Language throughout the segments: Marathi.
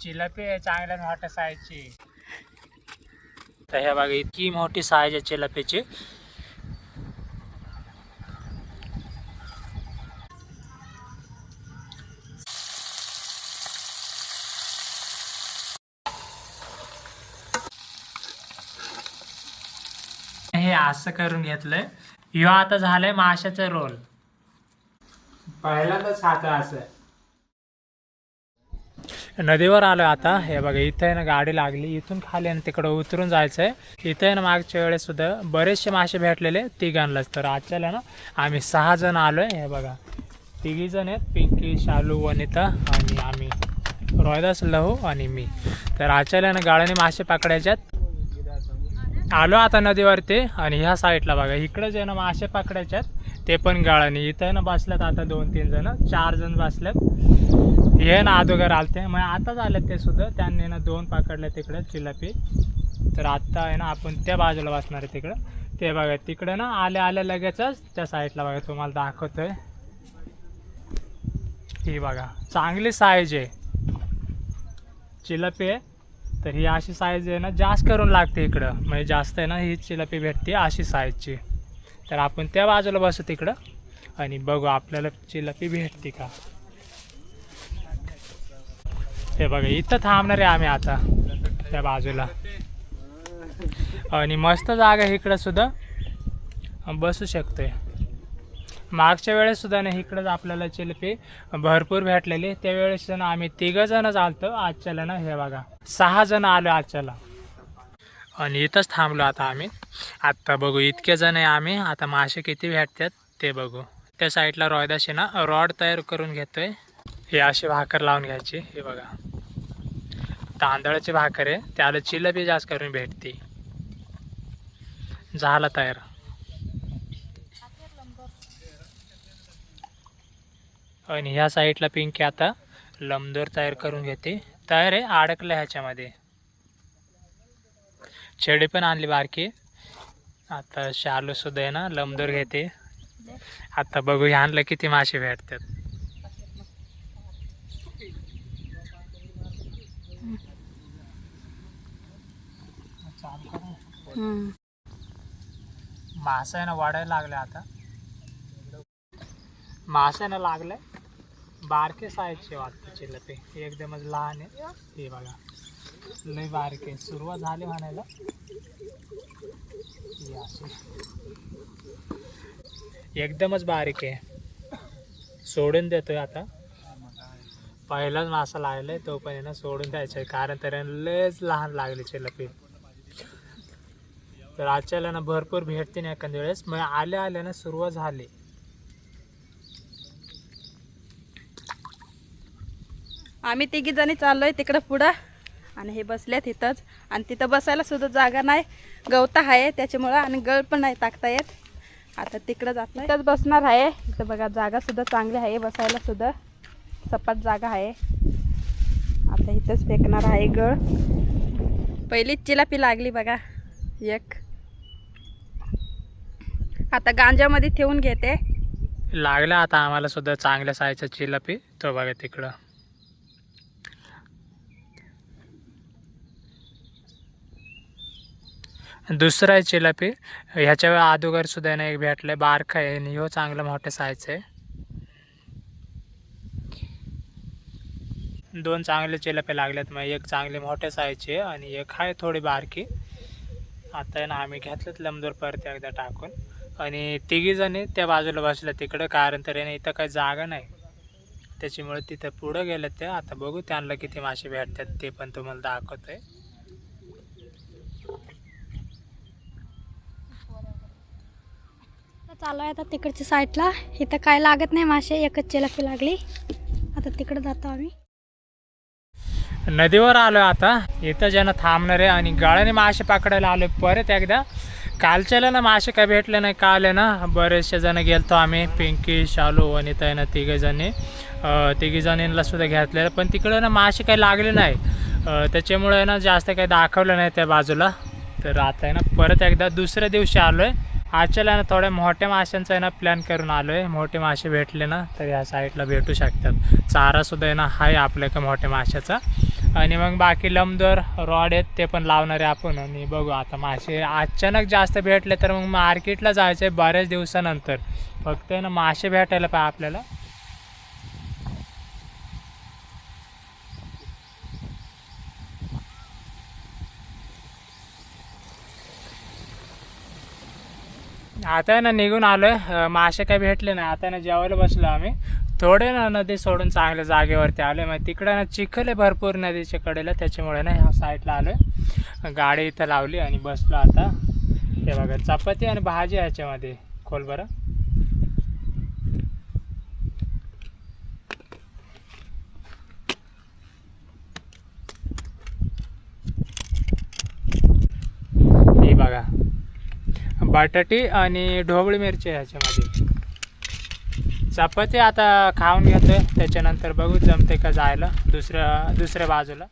चिलपी आहे चांगल्या मोठ्या साईजची. तर ह्या बघा इतकी मोठी साईज आहे चिलपीची. हे असं करून घेतलंय. ह्यो आता झालंय माशाचा रोल. पहिल्यांदाच खातो असं. नदीवर आलो आता. हे बघा इथं आहे ना गाडी लागली. इथून खाली आणि तिकडं उतरून जायचंय. इथं आहे ना मागच्या वेळेस सुद्धा बरेचसे मासे भेटलेले तिघांनाच. तर आजच्याला ना आम्ही 6 जण आलोय. हे बघा 3 जण आहेत. पिंकी, शालू, वनिता आणि आम्ही रोहिदास, लहू आणि मी. तर आजच्याला ना गाड्याने मासे पकडायच्यात. आलो आता नदीवरती. आणि ह्या साईडला बघा इकडंच आहे ना मासे पकडायच्यात. ते पण गाळाने. इथं ना बसल्यात आता 2-3 जण, 4 जण बसल्यात. हे ना अगोदर आलते मग आताच आले ते सुद्धा. त्यांनी ना 2 पकडले तिकडे चिलपी. तर आत्ता आहे ना आपण त्या बाजूला बसणार आहे तिकडं. ते बघा तिकडे ना आल्या लगेचच त्या साईडला बघा तुम्हाला दाखवतोय. ही बघा चांगली साईज आहे चिलपी आहे. तर ही अशी साईज आहे ना जास्त करून लागते इकडं. म्हणजे जास्त आहे ना ही चिलपी भेटते अशी साईजची. तर आपण त्या बाजूला बसू तिकडं आणि बघू आपल्याला चिलपी भेटते का. हे बघा इथं थांबणार आहे आम्ही आता त्या बाजूला. आणि मस्त जागा आहे इकडं सुद्धा बसू शकतोय. मागच्या वेळेस सुद्धा ना इकडंच आपल्याला चिलपी भरपूर भेटलेली. त्यावेळेस ना आम्ही 3 जणच आलतो. आजच्याला ना हे बघा 6 जण आलो आजच्याला. आणि इथंच थांबलो आता आम्ही. आत्ता बघू इतके जण आहे आम्ही. आता मासे किती भेटतात ते बघू. त्या साईडला रोहिदाशी ना रॉड तयार करून घेतोय. हे अशी भाकर लावून घ्यायची. हे बघा तांदळाची भाकर आहे. त्याला चिलपी जास्त करून भेटते. झाला तयार. आणि ह्या साईडला पिंकी आता लमदोर तयार करून घेते. तयार आहे अडकलं ह्याच्यामध्ये. छेडी पण आणली बारकी. आता शालू सुद्धा आहे ना लमदोर घेते. आता बघू ह्यांना किती मासे भेटतात. मासा आहे ना वाढायला लागले आता. मासा ना लागले बारके साईजचे वाटते चिलपी. एकदमच लहान आहे. हे बघा लय बारके. सुरुवात झाली म्हणायला. एकदमच बारीक आहे. सोडून देतोय आता. पहिलाच मासा लागलाय तो पण आहे ना सोडून द्यायचा आहे. कारण तर लयच लहान लागले चिलपी. तर आजच्याला ना भरपूर भेटते ना एखाद्या वेळेस. मग आल्या ना सुरुवात झाली. आम्ही 3 जणी चाललोय तिकडं पुढं. आणि हे बसल्यात इथंच. आणि तिथं बसायला सुद्धा जागा नाही. गवता आहे त्याच्यामुळं. आणि गळ पण नाही टाकता येत. आता तिकडं जात नाही. इथंच बसणार आहे. इथं बघा जागा सुद्धा चांगली आहे बसायला सुद्धा. सपाट जागा आहे. आता इथंच फेकणार आहे गळ. पहिलीच चिलपी लागली बघा एक. आता गांजामध्ये ठेवून घेते. लागला आता आम्हाला सुद्धा चांगल्या साईजचा चिलपी. तो बघा तिकडं. दुसरा आहे चिलपी. ह्याच्या अगोदर सुद्धा ना एक भेटलाय बारका आहे. आणि ह्यो चांगला मोठ्या साईजचा आहे. 2 चांगले चिलपे लागल्यात. मग एक चांगले मोठ्या साईजची आहे आणि एक आहे थोडी बारकी. आता आहे ना आम्ही घेतलेत लमदोर परत एकदा टाकून. आणि 3 जणी त्या बाजूला बसल्या तिकडं. कारण तर आहे ना इथं काही जागा नाही त्याच्यामुळे तिथं पुढं गेलं ते. आता बघू त्यांना किती मासे भेटतात ते पण तुम्हाला दाखवतोय. चालू आहे आता तिकडच्या साईडला. इथं काय लागत नाही मासे. एकच चिलपी लागली. आता तिकडे जातो आम्ही. नदीवर आलो आता. इथं ज्यांना थांबणार आहे. आणि गाळ्याने मासे पकडायला आलो परत एकदा. कालच्याला ना मासे काय भेटले नाही. काल आहे ना बरेचसे जण गेलतो आम्ही. पिंकी, शालू, वनिता आहे ना 3 जणींना सुद्धा घेतलेलं. पण तिकडं ना मासे काही लागले नाही. त्याच्यामुळे ना जास्त काही दाखवलं नाही त्या बाजूला. तर आता आहे ना परत एकदा दुसऱ्या दिवशी आलो आहे. आजच्याला ना थोड्या मोठ्या माशांचा आहे ना प्लॅन करून आलो आहे. मोठे मासे भेटले ना तर ह्या साईडला भेटू शकतात. चारासुद्धा आहे ना आहे आपल्याकडे मोठ्या माशाचा. आणि मग बाकी लंबदोर रॉड आहेत ते पण लावणार आहे आपण. आणि बघू आता मासे अचानक जास्त भेटले तर मग मार्केटला जायचं आहे बऱ्याच दिवसानंतर. फक्त ना मासे भेटायला पाहिजे आपल्याला. आता आहे ना निघून आलोय, मासे काही भेटले नाही. आता ना जेवायला बसलो आम्ही. थोडे ना नदी सोडून चांगल्या जागेवरती आलोय. मग तिकडे ना चिखल आहे भरपूर नदीच्या कडेला, त्याच्यामुळे ना ह्या साईडला आलोय. गाडी इथं लावली आणि बसलो आता. हे बघा चपाती आणि भाजी ह्याच्यामध्ये. खोल बरं. हे बघा बटाटी आणि ढोबळी मिरची ह्याच्यामध्ये. चपाती आता खाऊन घेतोय, त्याच्यानंतर बघू जमते का जायला दुसऱ्या बाजूला.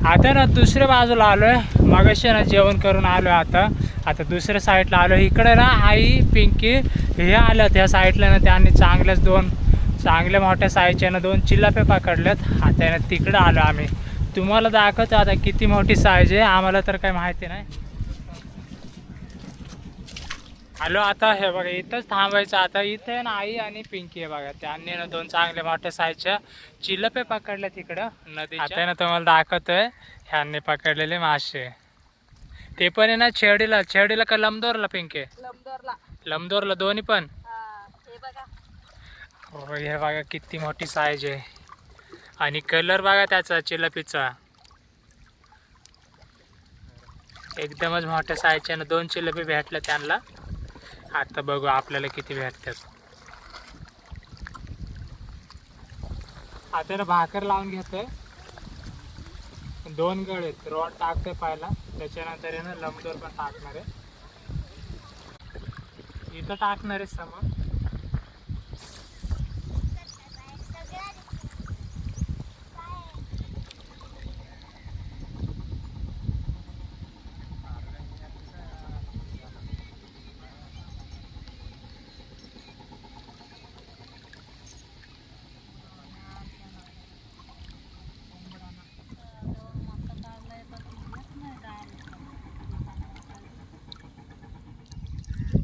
आता ना दुसऱ्या बाजूला आलोय. मगाशी ना जेवण करून आलोय. आता दुसऱ्या साईडला आलोय. इकडे ना आई पिंकी हे आल्या त्या साईडला ना, त्यांनी चांगल्या मोठ्या साईजच्या ना 2 चिल्लापे पकडल्यात. आता ना तिकडे आलो आम्ही. तुम्हाला दाखवतो आता किती मोठी साईज आहे. आम्हाला तर काही माहिती नाही. आलो आता. हे बघा इथंच थांबायचं आता. इथे ना आई आणि पिंकी आहे बघा, त्यांनी ना 2 चांगल्या मोठ्या साईजच्या चिलपे पकडल्या तिकडं नदीच्या. आता ना तुम्हाला दाखवतोय ह्यांनी पकडलेले मासे. ते पण आहे ना छेडीला का लंबदोरला पिंके? लंबदोरला दोन्ही पण. हो हे बघा किती मोठी साईज आहे. आणि कलर बघा त्याचा चिलपीचा एकदमच मोठ्या साईजच्या ना 2 चिलपी भेटल्या त्यांना. आता बघू आपल्याला किती भेटतात. आता ना भाकर लावून घेतोय. 2 गळ आहेत. रॉड टाकतोय पहिला, त्याच्यानंतर आहे ना लंबदोर पण टाकणार आहे. इथं टाकणार आहे समोर.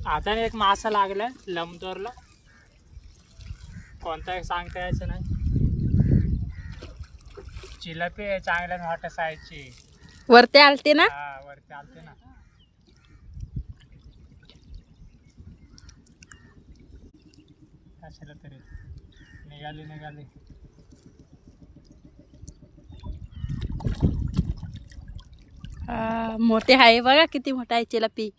आता एक मासा लागलाय लंबदोरला. कोणता एक सांगता यायचं नाही. चिलपी आहे चांगल्या मोठ्या साईजची. वरती आलते ना. हा वरती आलते ना. कशाला तरी निघाली. मोठे आहे बघा, किती मोठा आहे चिलपी.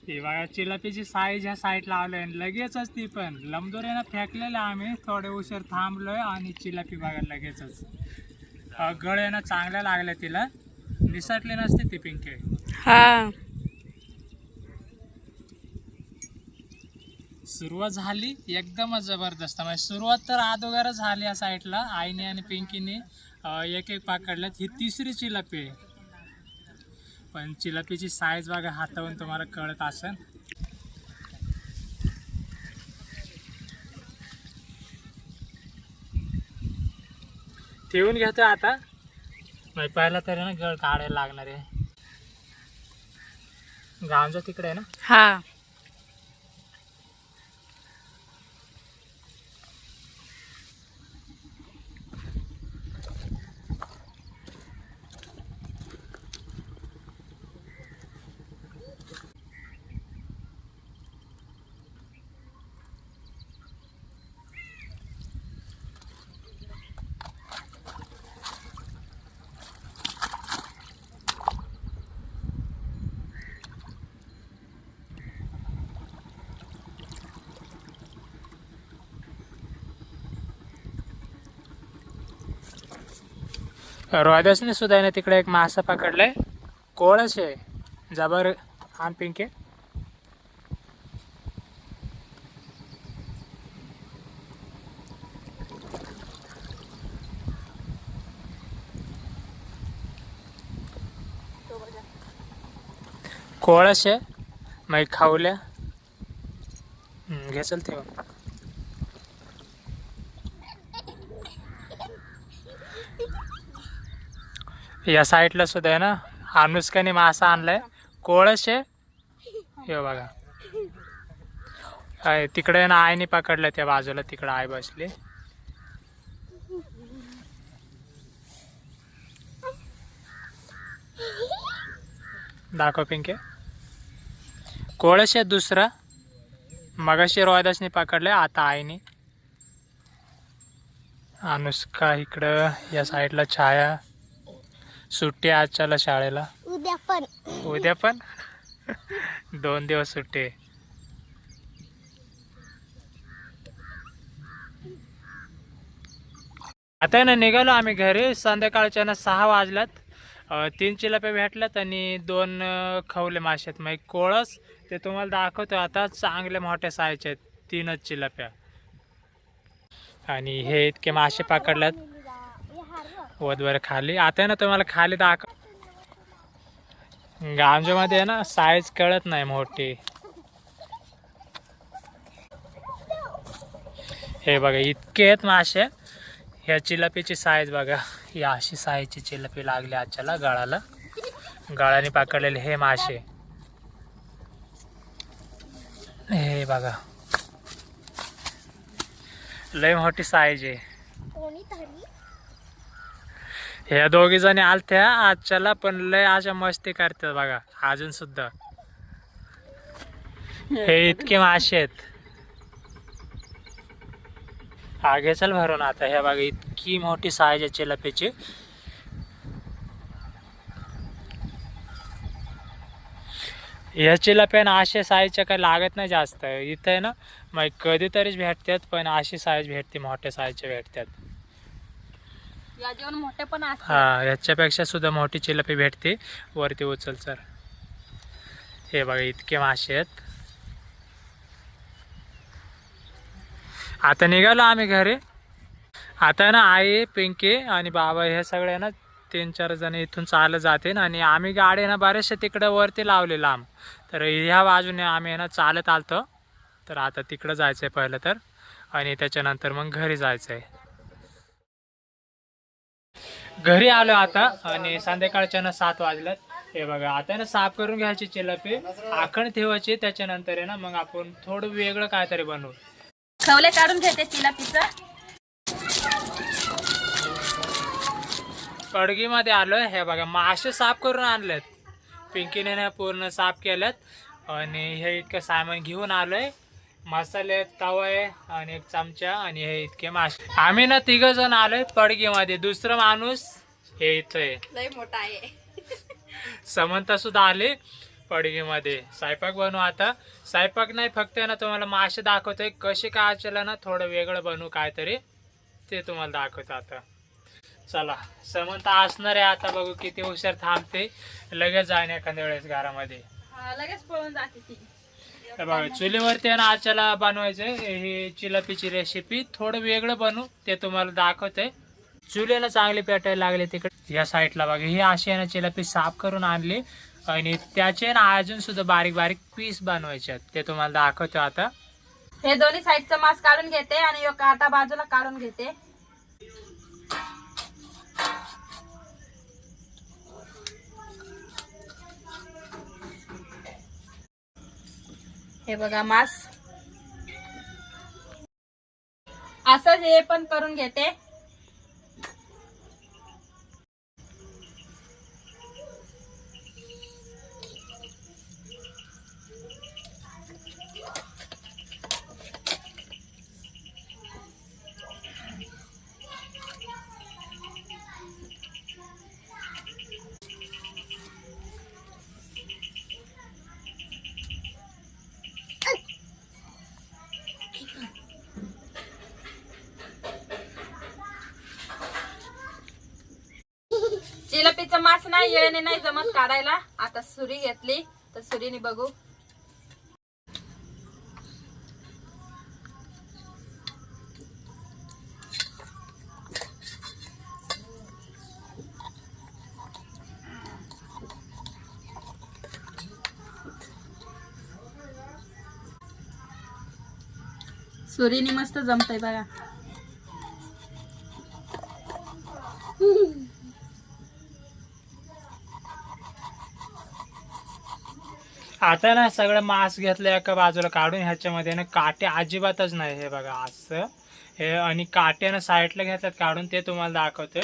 ती बघा चिलपीची साईज ह्या साईडला आलोय. लगेचच ती पण लंबदोऱ्यानं फेकलेलं आम्ही. थोडे उशीर थांबलोय आणि चिलपी बघा लगेचच. गळ्यानं चांगल्या लागल्या तिला. निसटली नसते ती पिंके. हा सुरुवात झाली एकदमच जबरदस्त. म्हणजे सुरुवात तर अगोदरच झाली या साईडला. आईने आणि पिंकीने एक पकडल्यात. ही 3री चिलपी आहे. पण चिलपीची साईज बघा हातावरून तुम्हाला कळत असेल. ठेवून घेतो आता. म्हणजे पहिला तरी ना गळ काढायला लागणार आहे. गावचा तिकडे आहे ना. हा रोहिदासने सुद्धा आहे ना तिकडे एक मासा पकडलाय. कोळस आहे जबर. आण पिंके. कोळस आहे. मग खावल्या घे चल तेव्हा. या साईडला सुद्धा आहे ना अनुष्काने मासा आणलाय कोळस आहे हे बघा. तिकडे ना आईने पकडलं त्या बाजूला तिकडे आई बसली. दाखव पिंके कोळस आहे दुसरा मगाशी रोहिदासने पकडले आता आईने. अनुष्का इकडं या साईडला छाया सुट्टी आजच्याला शाळेला उद्या पण 2 दिवस सुट्टी. आता ना निघालो आम्ही घरी. संध्याकाळच्या ना 6 वाजल्यात. 3 चिलाप्या भेटल्यात आणि 2 खवले मासे आहेत. मग कोळस ते तुम्हाला दाखवतो आता चांगले मोठ्या साईजचे आहेत 3च चिलाप्या. आणि हे इतके मासे पकडल्यात वधवर खाली. आता ना तुम्हाला खाली दाखव गांजामध्ये आहे ना साईज कळत नाही मोठी. हे बघा इतके आहेत मासे. ह्या चिलापीची साईज बघा ही अशी साईजची चिलापी लागली आजच्याला गळाला. गळाने पकडलेले हे मासे हे बघा लय मोठी साईज आहे. ह्या 2 जणी आलत्या आजच्याला पण लय अशा मस्ती करतात बघा अजून सुद्धा. हे इतके मासे आहेत. आगे चल भरून आता. हे बघा इतकी मोठी साईज आहे चिलापीची. या चिलाप्यानं अशा साईजच्या काही लागत नाही जास्त इथं आहे ना. मग कधीतरीच भेटतात पण अशी साईज भेटते मोठ्या साईजच्या भेटतात. मोठे पण हा याच्यापेक्षा सुद्धा मोठी चिलापी भेटते. वरती उचल सर. हे बघा इतके मासे आहेत. आता निघालो आम्ही घरी. आता ना आई पिंकी आणि बाबा हे सगळे ना 3-4 जण इथून चालत जातील आणि आम्ही गाडी ना बरेचसे तिकडे वरती लावले लांब. तर ह्या बाजूने आम्ही ना चालत आलतो. तर आता तिकडं जायचं आहे पहिलं तर आणि त्याच्यानंतर मग घरी जायचं आहे. घरी आलो आता आणि संध्याकाळच्या ना 7 वाजल्यात. हे बघा आता ना साफ करून घ्यायची चिलापी आखण ठेवायची. त्याच्यानंतर आहे ना मग आपण थोडं वेगळं काहीतरी बनवू. खवले काढून घेते चिलापीचा. कडगीमध्ये आलोय. हे बघा मासे साफ करून आणलेत पिंकीने ना पूर्ण साफ केलेत आणि हे इतकं सामान घेऊन आलोय. मसाले तवा आहे आणि 1 चमचा आणि हे इतके मासे. आम्ही ना 3 जण आलोय पडगीमध्ये. दुसरं माणूस हे इथं आहे लय मोठा आहे. समंता सुद्धा आले पडगीमध्ये. स्वयंपाक बनवू आता. स्वयंपाक नाही फक्त ना तुम्हाला मासे दाखवतोय कसे काय चला ना थोडं वेगळं बनवू काहीतरी ते तुम्हाला दाखवतो आता. चला समंता असणार आहे आता. बघू किती हुशार थांबते. लगेच जाईन एखाद्या वेळेस घरामध्ये. लगेच पळून जाते ती. बघा चुलीवरती ना आजच्याला बनवायचंय ही चिलापीची रेसिपी. थोडं वेगळं बनवू ते तुम्हाला दाखवतोय. चुलीला चांगली पेटायला लागले तिकडे या साईडला बघा. ही अशी आहे ना चिलापी साफ करून आणली आणि त्याचे ना अजून सुद्धा बारीक बारीक पीस बनवायचे आहेत ते तुम्हाला दाखवतो आता. हे दोन्ही साईडचा मांस काढून घेते आणि यो काटा बाजूला काढून घेते. हे बघा मांस असंच हे पण करून घेते. जिलेबीचा मांस नाही येळेने नाही जमत काढायला. आता सुरी घेतली तर सुरीने बघू. सुरीने मस्त जमतंय बघा. आता ना सगळं मांस घेतलं एका बाजूला काढून ह्याच्यामध्ये ना काटे अजिबातच नाही. हे बघा असं हे आणि काट्यानं साईडला घेतल्यात काढून ते तुम्हाला दाखवतोय.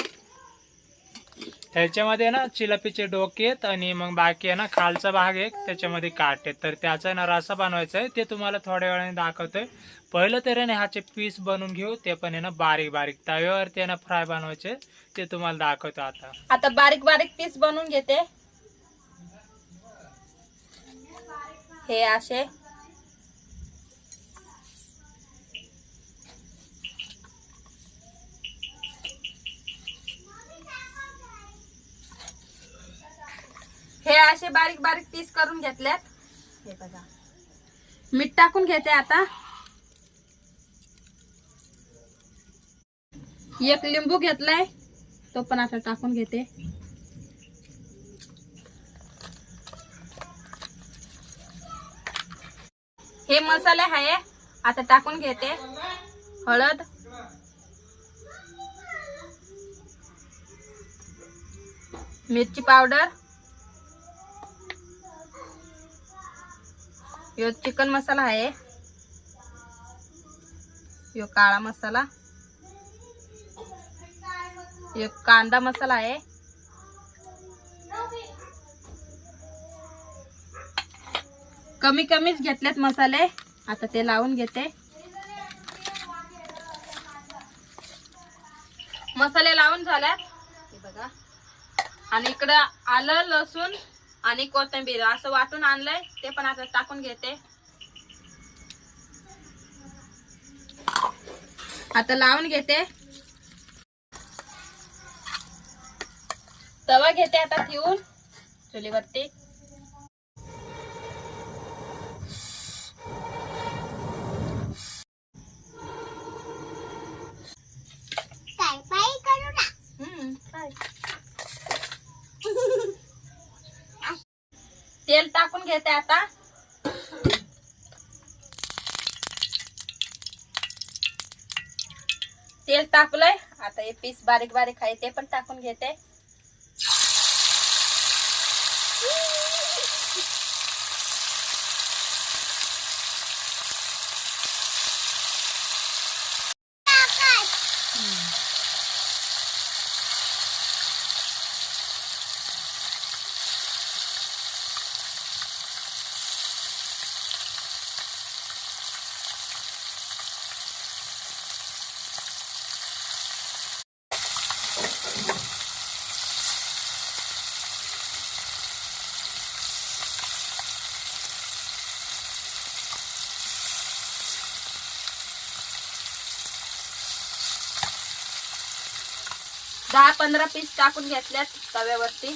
त्याच्यामध्ये ना चिलापीचे डोके आहेत आणि मग बाकी आहे ना खालचा भाग एक त्याच्यामध्ये काटे आहेत. तर त्याचा ना रसा बनवायचा आहे ते तुम्हाला थोड्या वेळाने दाखवतोय. पहिलं तर आहे ना ह्याचे पीस बनवून घेऊ. ते पण आहे ना बारीक बारीक तव्यावरती आहे ना फ्राय बनवायचे ते तुम्हाला दाखवतो. आता बारीक बारीक पीस बनवून घेते. हे असे बारीक बारीक पीस करून घेतल्यात. हे बघा मीठ टाकून घेते. आता एक लिंबू घेतलाय तो पण आता टाकून घेते. हे मसाले आहे आता टाकून घेते. हळद, मिरची पावडर, यो चिकन मसाला आहे, यो काळा मसाला, यो कांदा मसाला आहे, कमी कमीच घेतलेत मसाले. आता ते लावून घेते. मसाले लावून झाल्यात हे बघा. आणि इकडं आलं, लसूण आणि कोथिंबीर असं वाटून आणलंय ते पण आता टाकून घेते. आता लावून घेते. तवा घेते आता ठेवून चुलीवरती. तेल टाकून घेते आता. तेल टाकलंय आता हे पीस बारीक बारीक आहे ते पण टाकून घेते. दहा 15 पीस टाकून घेतल्यात तव्यावरती.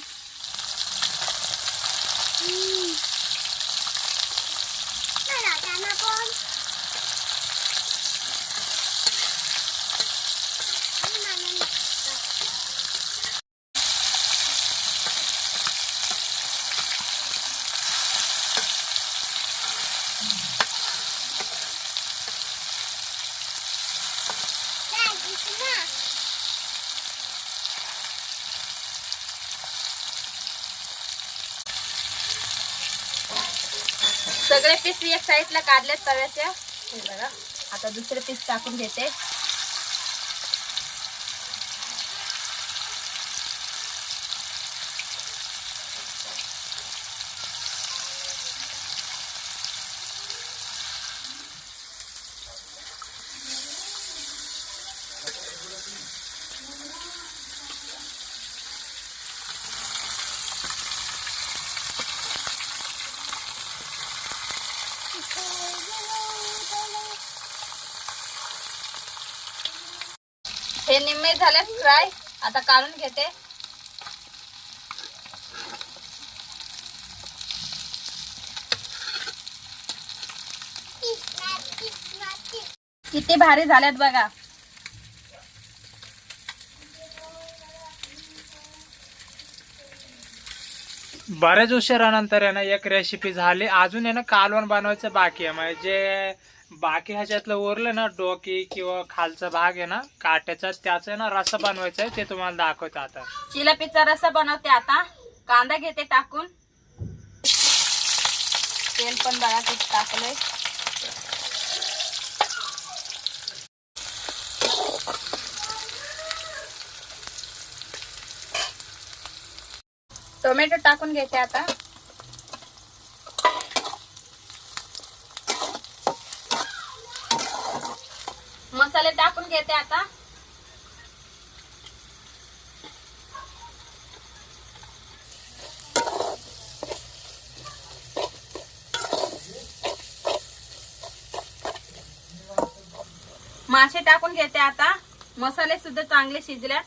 सगळे पीस एक साईडला काढलेत तव्याच्या. हे बघा आता दुसरे पीस टाकून घेते. हे निम्मे झाले फ्राय. आता काढून घेते. किती भारी झाल्यात बघा. बऱ्याच उशिरानंतर आहे ना एक रेसिपी झाली. अजून आहे ना कालवण बनवायचं बाकी आहे. म्हणजे बाकी ह्याच्यातलं उरलं ना डोकी किंवा खालचा भाग आहे ना काट्याचा, त्याचा ना रस्सा बनवायचा आहे, ते तुम्हाला दाखवतो आता. चिलापीचा रस्सा बनवते आता. कांदा घेते टाकून, तेल पण बघा किती टाकलंय. टोमॅटो टाकून घेते आता. मसाले टाकून घेते आता. मासे टाकून घेते आता. मसाले सुद्धा चांगले शिजले.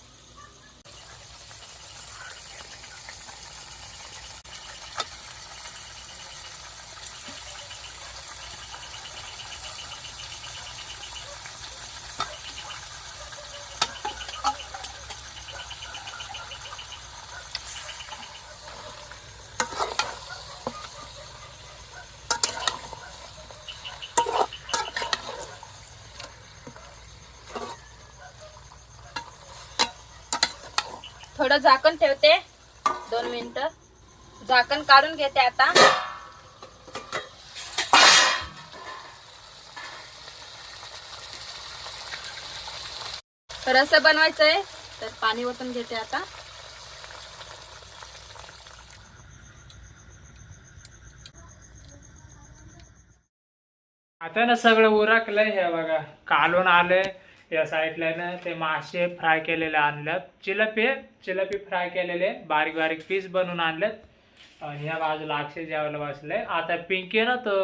थोडं झाकण ठेवते 2 मिनिटं. झाकण काढून घेते आता. रस्सा बनवायचं आहे तर पाणी ओतून घेते आता. आता ना सगळं उरकलंय. हे बघा कालवण आलंय. या साईडला ना ते मासे फ्राय केलेले आणल्यात. चिलपी फ्राय केलेले बारीक बारीक पीस बनवून आणलेत. आणि ह्या बाजूला अक्षय जेवायला बसले. आता पिंकी ना तो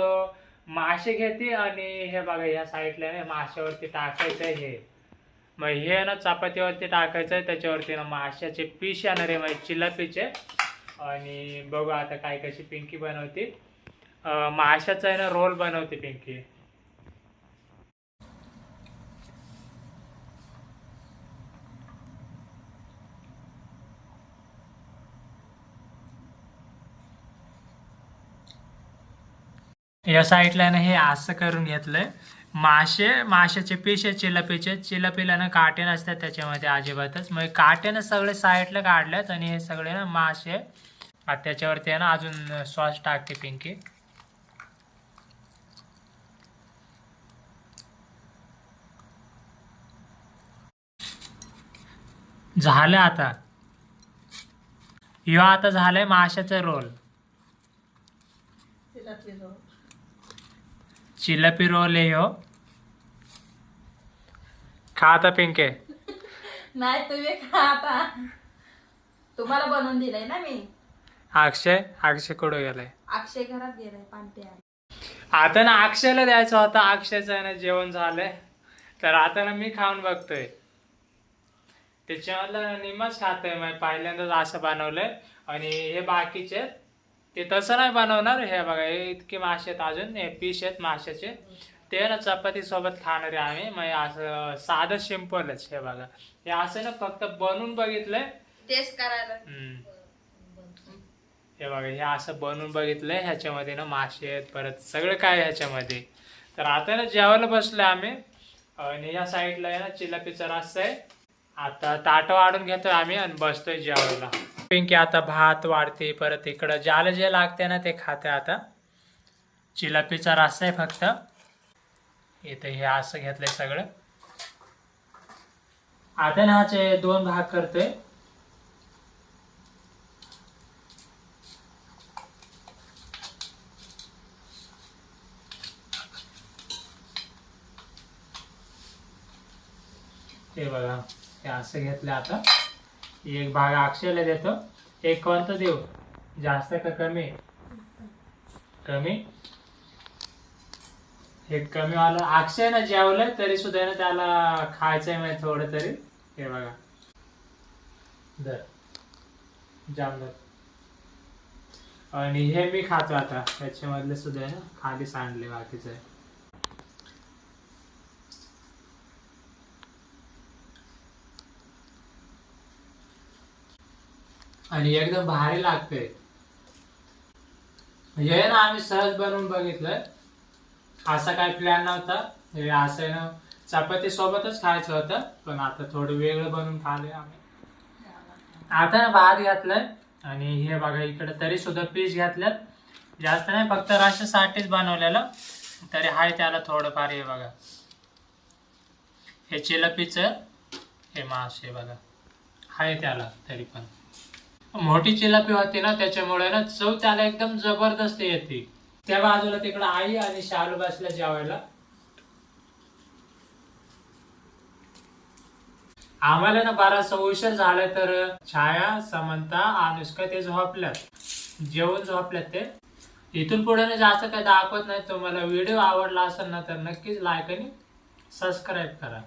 मासे घेते आणि हे बघा ह्या साईडला ना माशावरती टाकायचंय हे. मग हे ना चपातीवरती टाकायचंय. त्याच्यावरती ना माशाचे पीस येणार आहे म्हणजे चिलपीचे. आणि बघू आता काय कशी पिंकी बनवते. माशाचा आहे ना रोल बनवते पिंकी. या साईडला ना हे असं करून घेतलंय. माशाचे पीस आहे चिलपीला ना काटे नसतात त्याच्यामध्ये अजिबातच. मग काट्यानं सगळे साईडला काढल्यात आणि हे सगळे ना मासे. आता त्याच्यावरती आहे ना अजून सॉस टाकते पिंकी. झालं आता. ह्यो आता झालंय माशाचा रोल. चिलपी रोल आहे ह्यो. खा आता पिंके. नाही तुम्ही खा आता. तुम्हाला बनवून दिलंय ना मी. अक्षय कुठं गेलाय? अक्षय घरात गेलाय पाणी प्यायला. आता ना अक्षयला द्यायचं होतं. अक्षयचं ना जेवण झालंय तर आता ना मी खाऊन बघतोय. त्याच्यामधला निम्माच खातोय. मग पहिल्यांदाच असं बनवलंय. आणि हे बाकीचे ते तसं नाही बनवणार. हे बघा हे इतके मासे आहेत अजून. हे पीस आहेत माशाचे. ते ना चपाती सोबत खाणार आहे आम्ही. मग असं साधं सिंपलच. हे बघा हे असं ना फक्त बनवून बघितलंय टेस्ट करायला. हे बघा हे असं बनवून बघितलंय. ह्याच्यामध्ये ना मासे आहेत परत सगळं काय ह्याच्यामध्ये. तर आता ना जेवायला बसलोय आम्ही. आणि ह्या साईडला आहे ना चिलपीचा रस्सा आहे. आता ताटं वाढून घेतोय आम्ही आणि बसतोय जेवायला. पिंकी आता भात वाढते. परत इकडं ज्याला जे लागते ना ते खाते. आता चिलपीचा रस्सा आहे फक्त. इथे हे असं घेतलंय सगळं. आता ना ह्याचे 2 भाग करतोय. हे बघा हे असं घेतलं. आता एक भाग अक्षयला देतो. एक कोणतं देऊ? जास्त का कमी? कमी. हे कमी वाला अक्षय ना जेवलंय तरी सुद्धा ना त्याला खायचंय म्हणजे थोडं तरी. हे बघा दर जाम दर. आणि हे मी खातो आता. त्याच्यामधले सुद्धा ना खाली सांडले बाकीचं. आणि एकदम भारी लागते. हे ना आम्ही सहज बनवून बघितलंय. असा काही प्लॅन नव्हता, हे असं आहे ना चपाती सोबतच खायचं होतं, पण आता थोडं वेगळं बनवून खाले आम्ही. आता ना भात घातलाय आणि हे बघा इकडे तरी सुद्धा पीस घातल्यात, जास्त नाही फक्त रश्श्यासाठीच बनवलेलं, तरी हाय त्याला थोडंफार. हे बघा हे चिलपीचं हे मासे बघा हाय त्याला, तरी पण मोठी चिलपी होती ना त्याच्यामुळे ना चव त्याला एकदम जबरदस्त येते. त्या बाजूला तिकडं आई आणि शालू बसल्या जेवायला. आम्हाला ना बराचसा उशीर झालाय, तर छाया, समंता, अनुष्का ते झोपल्यात, जेवून झोपल्यात ते. इथून पुढे ना जास्त काही दाखवत नाही. तुम्हाला व्हिडिओ आवडला असेल ना तर नक्कीच लाईक आणि सबस्क्राईब करा.